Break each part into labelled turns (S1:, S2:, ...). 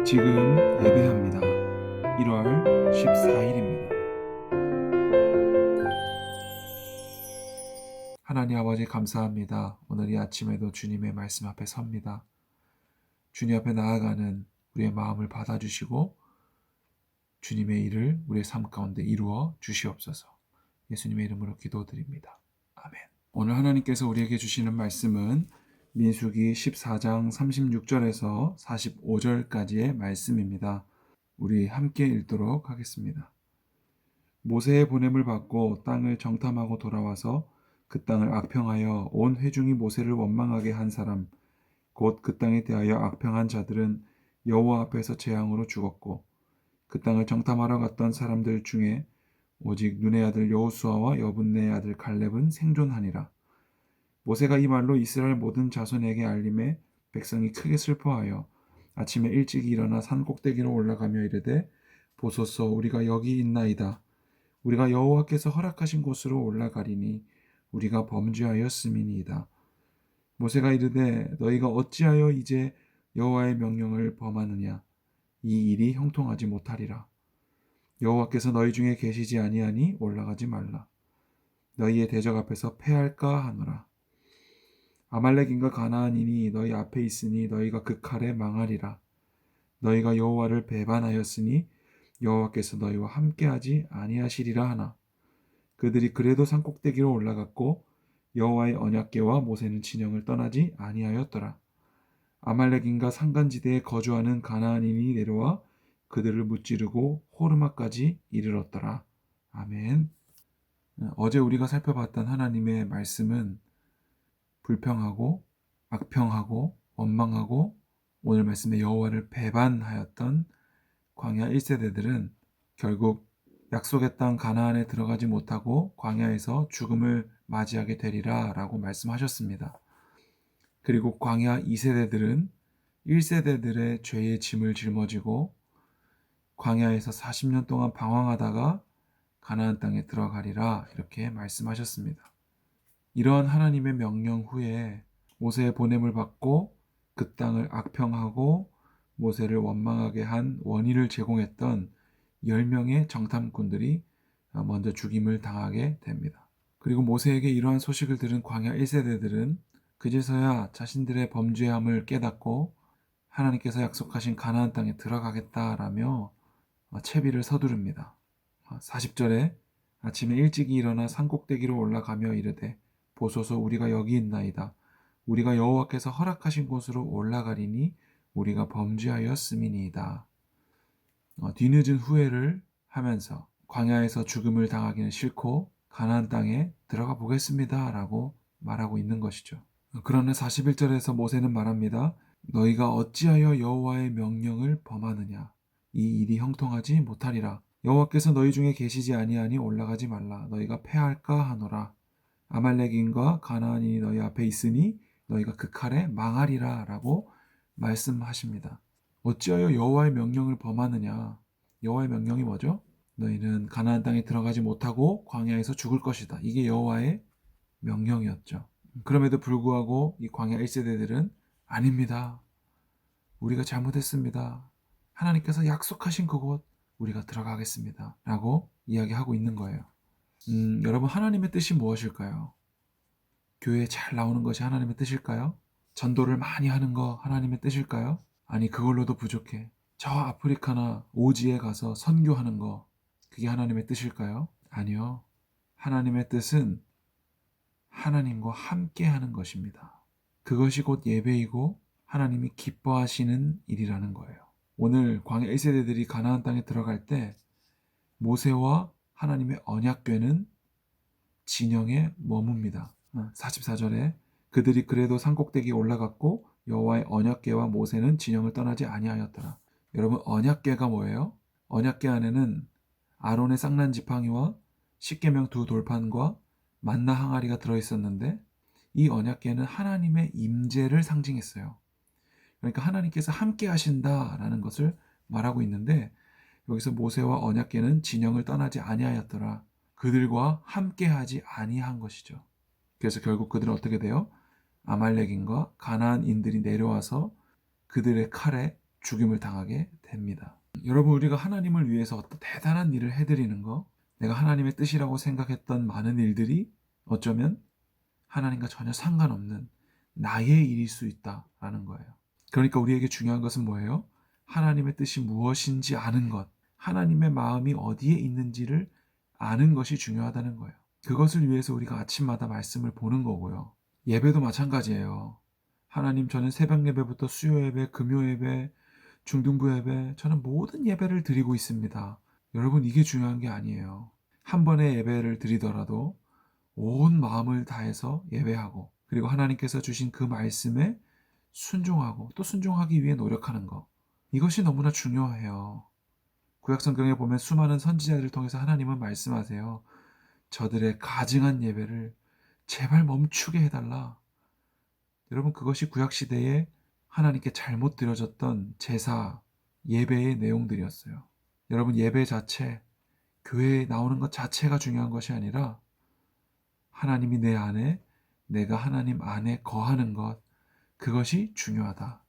S1: 지금 예배합니다. 1월 14일입니다. 하나님 아버지 감사합니다. 오늘 이 아침에도 주님의 말씀 앞에 섭니다. 주님 앞에 나아가는 우리의 마음을 받아주시고 주님의 일을 우리의 삶 가운데 이루어 주시옵소서. 예수님의 이름으로 기도드립니다. 아멘. 오늘 하나님께서 우리에게 주시는 말씀은 민수기 14장 36절에서 45절까지의 말씀입니다. 우리 함께 읽도록 하겠습니다. 모세의 보냄을 받고 땅을 정탐하고 돌아와서 그 땅을 악평하여 온 회중이 모세를 원망하게 한 사람, 곧 그 땅에 대하여 악평한 자들은 여호와 앞에서 재앙으로 죽었고, 그 땅을 정탐하러 갔던 사람들 중에 오직 눈의 아들 여호수아와 여분네의 아들 갈렙은 생존하니라. 모세가 이 말로 이스라엘 모든 자손에게 알림해 백성이 크게 슬퍼하여 아침에 일찍 일어나 산 꼭대기로 올라가며 이르되, 보소서, 우리가 여기 있나이다. 우리가 여호와께서 허락하신 곳으로 올라가리니 우리가 범죄하였음이니이다. 모세가 이르되, 너희가 어찌하여 이제 여호와의 명령을 범하느냐? 이 일이 형통하지 못하리라. 여호와께서 너희 중에 계시지 아니하니 올라가지 말라. 너희의 대적 앞에서 패할까 하노라. 아말렉인과 가나안인이 너희 앞에 있으니 너희가 그 칼에 망하리라. 너희가 여호와를 배반하였으니 여호와께서 너희와 함께하지 아니하시리라 하나. 그들이 그래도 산꼭대기로 올라갔고 여호와의 언약궤와 모세는 진영을 떠나지 아니하였더라. 아말렉인과 산간지대에 거주하는 가나안인이 내려와 그들을 무찌르고 호르마까지 이르렀더라. 아멘. 어제 우리가 살펴봤던 하나님의 말씀은 불평하고 악평하고 원망하고 오늘 말씀에 여호와를 배반하였던 광야 1세대들은 결국 약속의 땅 가나안에 들어가지 못하고 광야에서 죽음을 맞이하게 되리라 라고 말씀하셨습니다. 그리고 광야 2세대들은 1세대들의 죄의 짐을 짊어지고 광야에서 40년 동안 방황하다가 가나안 땅에 들어가리라 이렇게 말씀하셨습니다. 이러한 하나님의 명령 후에 모세의 보냄을 받고 그 땅을 악평하고 모세를 원망하게 한 원인을 제공했던 10명의 정탐꾼들이 먼저 죽임을 당하게 됩니다. 그리고 모세에게 이러한 소식을 들은 광야 1세대들은 그제서야 자신들의 범죄함을 깨닫고 하나님께서 약속하신 가나안 땅에 들어가겠다라며 채비를 서두릅니다. 40절에 아침에 일찍이 일어나 산꼭대기로 올라가며 이르되, 보소서, 우리가 여기 있나이다. 우리가 여호와께서 허락하신 곳으로 올라가리니 우리가 범죄하였음이니이다. 뒤늦은 후회를 하면서 광야에서 죽음을 당하기는 싫고 가나안 땅에 들어가 보겠습니다 라고 말하고 있는 것이죠. 그러나 41절에서 모세는 말합니다. 너희가 어찌하여 여호와의 명령을 범하느냐? 이 일이 형통하지 못하리라. 여호와께서 너희 중에 계시지 아니하니 올라가지 말라. 너희가 패할까 하노라. 아말렉인과 가나안인이 너희 앞에 있으니 너희가 그 칼에 망하리라 라고 말씀하십니다. 어찌하여 여호와의 명령을 범하느냐? 여호와의 명령이 뭐죠? 너희는 가나안 땅에 들어가지 못하고 광야에서 죽을 것이다. 이게 여호와의 명령이었죠. 그럼에도 불구하고 이 광야 1세대들은 아닙니다. 우리가 잘못했습니다. 하나님께서 약속하신 그곳 우리가 들어가겠습니다. 라고 이야기하고 있는 거예요. 여러분, 하나님의 뜻이 무엇일까요? 교회에 잘 나오는 것이 하나님의 뜻일까요? 전도를 많이 하는 거 하나님의 뜻일까요? 아니, 그걸로도 부족해. 저 아프리카나 오지에 가서 선교하는 거, 그게 하나님의 뜻일까요? 아니요. 하나님의 뜻은 하나님과 함께 하는 것입니다. 그것이 곧 예배이고 하나님이 기뻐하시는 일이라는 거예요. 오늘 광야 1세대들이 가나안 땅에 들어갈 때 모세와 하나님의 언약궤는 진영에 머뭅니다. 44절에 그들이 그래도 산꼭대기에 올라갔고 여호와의 언약궤와 모세는 진영을 떠나지 아니하였더라. 여러분, 언약궤가 뭐예요? 언약궤 안에는 아론의 쌍난 지팡이와 십계명 두 돌판과 만나 항아리가 들어있었는데 이 언약궤는 하나님의 임재를 상징했어요. 그러니까 하나님께서 함께 하신다라는 것을 말하고 있는데 여기서 모세와 언약궤는 진영을 떠나지 아니하였더라. 그들과 함께하지 아니한 것이죠. 그래서 결국 그들은 어떻게 돼요? 아말렉인과 가나안인들이 내려와서 그들의 칼에 죽임을 당하게 됩니다. 여러분, 우리가 하나님을 위해서 어떤 대단한 일을 해드리는 거, 내가 하나님의 뜻이라고 생각했던 많은 일들이 어쩌면 하나님과 전혀 상관없는 나의 일일 수 있다라는 거예요. 그러니까 우리에게 중요한 것은 뭐예요? 하나님의 뜻이 무엇인지 아는 것, 하나님의 마음이 어디에 있는지를 아는 것이 중요하다는 거예요. 그것을 위해서 우리가 아침마다 말씀을 보는 거고요. 예배도 마찬가지예요. 하나님, 저는 새벽 예배부터 수요 예배, 금요 예배, 중등부 예배, 저는 모든 예배를 드리고 있습니다. 여러분, 이게 중요한 게 아니에요. 한 번의 예배를 드리더라도 온 마음을 다해서 예배하고, 그리고 하나님께서 주신 그 말씀에 순종하고 또 순종하기 위해 노력하는 것, 이것이 너무나 중요해요. 구약성경에 보면 수많은 선지자들을 통해서 하나님은 말씀하세요. 저들의 가증한 예배를 제발 멈추게 해달라. 여러분, 그것이 구약시대에 하나님께 잘못 드려졌던 제사, 예배의 내용들이었어요. 여러분, 예배 자체, 교회에 나오는 것 자체가 중요한 것이 아니라 하나님이 내 안에, 내가 하나님 안에 거하는 것, 그것이 중요하다.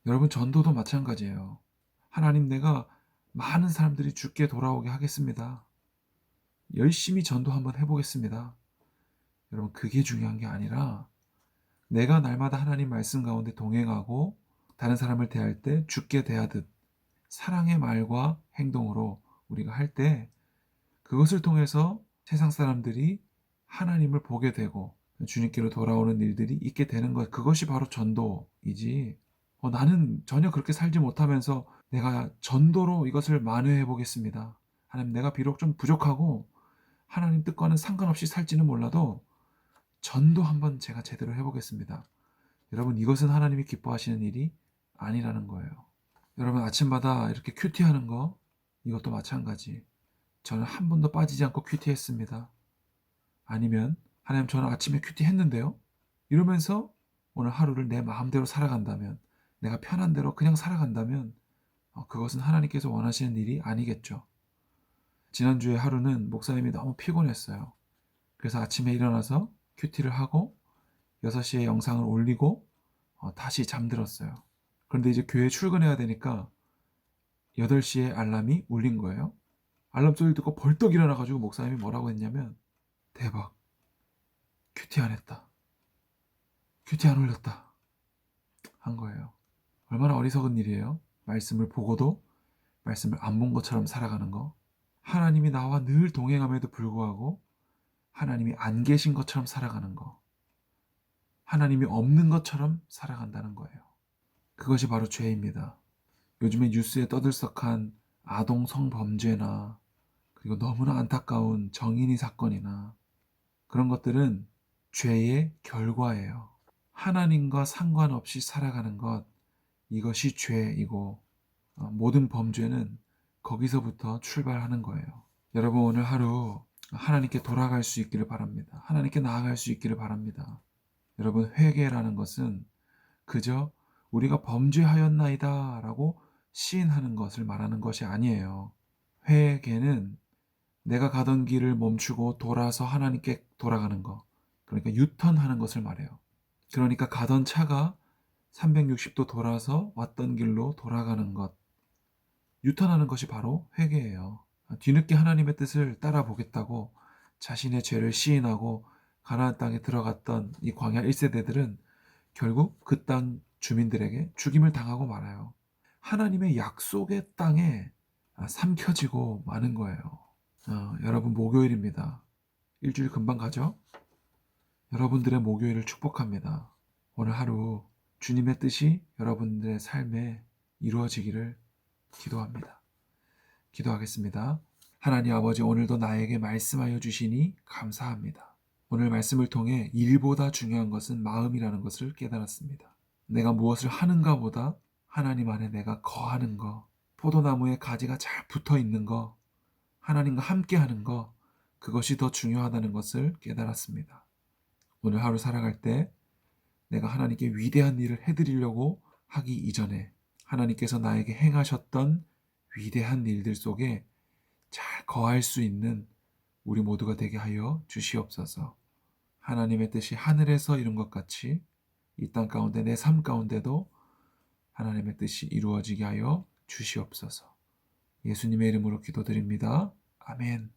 S1: 여러분, 전도도 마찬가지예요. 하나님, 내가 많은 사람들이 주께 돌아오게 하겠습니다. 열심히 전도 한번 해보겠습니다. 여러분, 그게 중요한 게 아니라 내가 날마다 하나님 말씀 가운데 동행하고 다른 사람을 대할 때 주께 대하듯 사랑의 말과 행동으로 우리가 할 때, 그것을 통해서 세상 사람들이 하나님을 보게 되고 주님께로 돌아오는 일들이 있게 되는 것, 그것이 바로 전도이지. 나는 전혀 그렇게 살지 못하면서 내가 전도로 이것을 만회해 보겠습니다. 하나님, 내가 비록 좀 부족하고 하나님 뜻과는 상관없이 살지는 몰라도 전도 한번 제가 제대로 해보겠습니다. 여러분, 이것은 하나님이 기뻐하시는 일이 아니라는 거예요. 여러분, 아침마다 이렇게 큐티하는 거, 이것도 마찬가지. 저는 한 번도 빠지지 않고 큐티했습니다. 아니면 하나님, 저는 아침에 큐티했는데요, 이러면서 오늘 하루를 내 마음대로 살아간다면, 내가 편한 대로 그냥 살아간다면 그것은 하나님께서 원하시는 일이 아니겠죠. 지난주에 하루는 목사님이 너무 피곤했어요. 그래서 아침에 일어나서 큐티를 하고 6시에 영상을 올리고 다시 잠들었어요. 그런데 이제 교회 출근해야 되니까 8시에 알람이 울린 거예요. 알람 소리를 듣고 벌떡 일어나가지고 목사님이 뭐라고 했냐면, 대박, 큐티 안 했다, 큐티 안 올렸다 한 거예요. 얼마나 어리석은 일이에요. 말씀을 보고도 말씀을 안 본 것처럼 살아가는 거. 하나님이 나와 늘 동행함에도 불구하고 하나님이 안 계신 것처럼 살아가는 거. 하나님이 없는 것처럼 살아간다는 거예요. 그것이 바로 죄입니다. 요즘에 뉴스에 떠들썩한 아동 성범죄나 그리고 너무나 안타까운 정인이 사건이나 그런 것들은 죄의 결과예요. 하나님과 상관없이 살아가는 것, 이것이 죄이고 모든 범죄는 거기서부터 출발하는 거예요. 여러분, 오늘 하루 하나님께 돌아갈 수 있기를 바랍니다. 하나님께 나아갈 수 있기를 바랍니다. 여러분, 회개라는 것은 그저 우리가 범죄하였나이다 라고 시인하는 것을 말하는 것이 아니에요. 회개는 내가 가던 길을 멈추고 돌아서 하나님께 돌아가는 것, 그러니까 유턴하는 것을 말해요. 그러니까 가던 차가 360도 돌아서 왔던 길로 돌아가는 것, 유턴하는 것이 바로 회개예요. 뒤늦게 하나님의 뜻을 따라 보겠다고 자신의 죄를 시인하고 가나안 땅에 들어갔던 이 광야 1세대들은 결국 그 땅 주민들에게 죽임을 당하고 말아요. 하나님의 약속의 땅에 삼켜지고 마는 거예요. 여러분, 목요일입니다. 일주일 금방 가죠? 여러분들의 목요일을 축복합니다. 오늘 하루 주님의 뜻이 여러분들의 삶에 이루어지기를 기도합니다. 기도하겠습니다. 하나님 아버지, 오늘도 나에게 말씀하여 주시니 감사합니다. 오늘 말씀을 통해 일보다 중요한 것은 마음이라는 것을 깨달았습니다. 내가 무엇을 하는가 보다 하나님 안에 내가 거하는 거, 포도나무에 가지가 잘 붙어 있는 거, 하나님과 함께 하는 거, 그것이 더 중요하다는 것을 깨달았습니다. 오늘 하루 살아갈 때 내가 하나님께 위대한 일을 해드리려고 하기 이전에 하나님께서 나에게 행하셨던 위대한 일들 속에 잘 거할 수 있는 우리 모두가 되게 하여 주시옵소서. 하나님의 뜻이 하늘에서 이룬 것 같이 이 땅 가운데 내 삶 가운데도 하나님의 뜻이 이루어지게 하여 주시옵소서. 예수님의 이름으로 기도드립니다. 아멘.